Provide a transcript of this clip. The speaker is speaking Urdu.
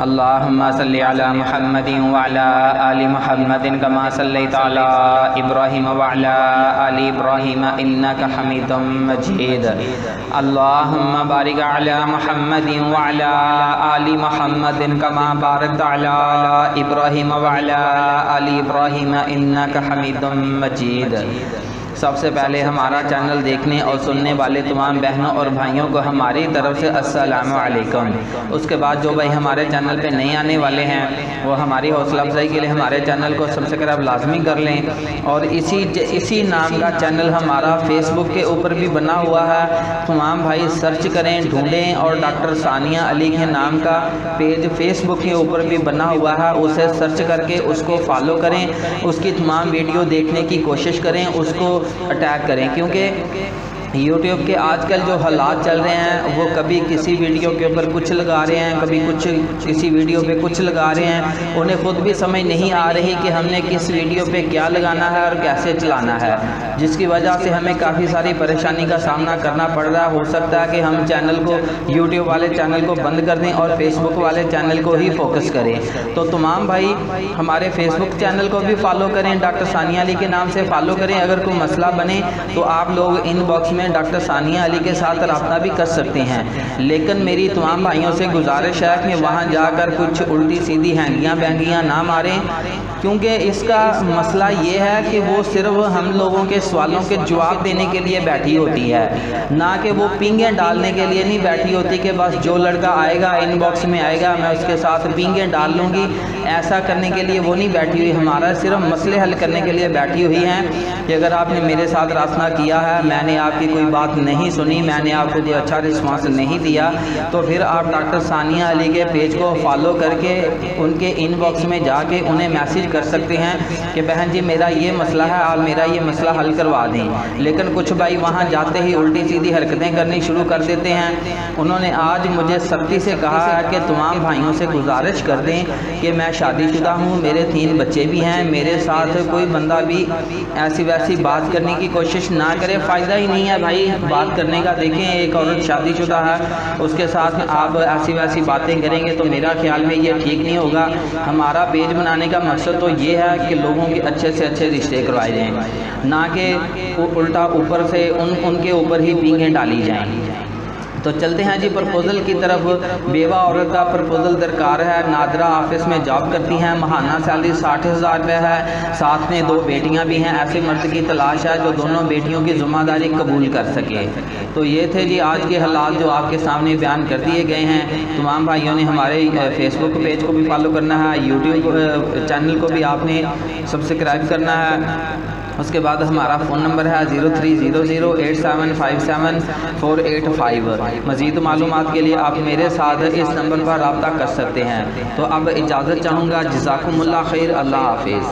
اللہم صلی علی محمد وعلی آل محمد کما صلیت علی ابراہیم وعلی آل ابراہیم انک حمید مجید۔ اللہم بارک علی محمد وعلی آل محمد کما بارکت علی ابراہیم وعلی آل ابراہیم انک حمید مجید۔ سب سے پہلے ہمارا چینل دیکھنے اور سننے والے تمام بہنوں اور بھائیوں کو ہماری طرف سے السلام علیکم۔ اس کے بعد جو بھائی ہمارے چینل پہ نہیں آنے والے ہیں وہ ہماری حوصلہ افزائی کے لیے ہمارے چینل کو سبسکرائب لازمی کر لیں، اور اسی نام کا چینل ہمارا فیس بک کے اوپر بھی بنا ہوا ہے، تمام بھائی سرچ کریں، ڈھونڈیں، اور ڈاکٹر ثانیہ علی کے نام کا پیج فیس بک کے اوپر بھی بنا ہوا ہے، اسے سرچ کر کے اس کو فالو کریں، اس کی تمام ویڈیو دیکھنے کی کوشش کریں، اس کو اٹیک کریں، کیونکہ یوٹیوب کے آج کل جو حالات چل رہے ہیں وہ کبھی کسی ویڈیو کے اوپر کچھ لگا رہے ہیں، کبھی کسی ویڈیو پہ کچھ لگا رہے ہیں، انہیں خود بھی سمجھ نہیں آ رہی کہ ہم نے کس ویڈیو پہ کیا لگانا ہے اور کیسے چلانا ہے، جس کی وجہ سے ہمیں کافی ساری پریشانی کا سامنا کرنا پڑ رہا ہے۔ ہو سکتا ہے کہ ہم چینل کو یوٹیوب والے چینل کو بند کر دیں اور فیس بک والے چینل کو ہی فوکس کریں۔ تو تمام بھائی ہمارے فیس بک چینل کو بھی فالو کریں، ڈاکٹر ثانیہ علی کے نام سے فالو کریں۔ اگر کوئی مسئلہ بنے تو آپ لوگ ان باکس میں ڈاکٹر ثانیہ علی کے ساتھ رابطہ بھی کر سکتے ہیں، لیکن میری تمام بھائیوں سے گزارش ہے کہ وہاں جا کر کچھ الٹی سیدھی ہینگیاں بینگیاں نہ ماریں، کیونکہ اس کا مسئلہ یہ ہے کہ وہ صرف ہم لوگوں کے سوالوں کے جواب دینے کے لیے بیٹھی ہوتی ہے، نہ کہ وہ پینگیں ڈالنے کے لیے نہیں بیٹھی ہوتی کہ بس جو لڑکا آئے گا ان باکس میں آئے گا میں اس کے ساتھ پینگیں ڈال لوں گی، ایسا کرنے کے لیے وہ نہیں بیٹھی ہوئی، ہمارا صرف مسئلے حل کرنے کے لیے بیٹھی ہوئی ہیں کہ اگر آپ نے میرے ساتھ رابطہ کیا ہے، میں نے آپ کی کوئی بات نہیں سنی، میں نے آپ کو کوئی اچھا رسپانس نہیں دیا، تو پھر آپ ڈاکٹر ثانیہ علی کے پیج کو فالو کر کے ان کے ان باکس میں جا کے انہیں میسیج کر سکتے ہیں کہ بہن جی میرا یہ مسئلہ ہے، آپ میرا یہ مسئلہ حل کروا دیں۔ لیکن کچھ بھائی وہاں جاتے ہی الٹی سیدھی حرکتیں کرنی شروع کر دیتے ہیں۔ انہوں نے آج مجھے سختی سے کہا ہے کہ تمام بھائیوں سے گزارش کر دیں کہ میں شادی شدہ ہوں، میرے 3 بچے بھی ہیں، میرے ساتھ کوئی بندہ بھی ایسی ویسی بات کرنے کی کوشش نہ کرے، فائدہ ہی نہیں ہے بھائی بات کرنے کا۔ دیکھیں ایک عورت شادی شدہ ہے، اس کے ساتھ آپ ایسی ویسی باتیں کریں گے تو میرا خیال میں یہ ٹھیک نہیں ہوگا۔ ہمارا پیج بنانے کا مقصد تو یہ ہے کہ لوگوں کے اچھے سے اچھے رشتے کروائے جائیں، نہ کہ الٹا اوپر سے ان کے اوپر ہی پینگیں ڈالی جائیں۔ تو چلتے ہیں جی پرپوزل کی طرف۔ بیوہ عورت کا پرپوزل درکار ہے، نادرہ آفس میں جاب کرتی ہیں، ماہانہ سیلری 60,000 روپے ہے، ساتھ میں 2 بیٹیاں بھی ہیں، ایسے مرد کی تلاش ہے جو دونوں بیٹیوں کی ذمہ داری قبول کر سکے۔ تو یہ تھے جی آج کے حالات جو آپ کے سامنے بیان کر دیے گئے ہیں۔ تمام بھائیوں نے ہمارے فیس بک پیج کو بھی فالو کرنا ہے، یوٹیوب چینل کو بھی آپ نے سبسکرائب کرنا ہے۔ اس کے بعد ہمارا فون نمبر ہے 030087574885۔ مزید معلومات کے لیے آپ میرے ساتھ اس نمبر پر رابطہ کر سکتے ہیں۔ تو اب اجازت چاہوں گا، جزاکم اللہ خیر، اللہ حافظ۔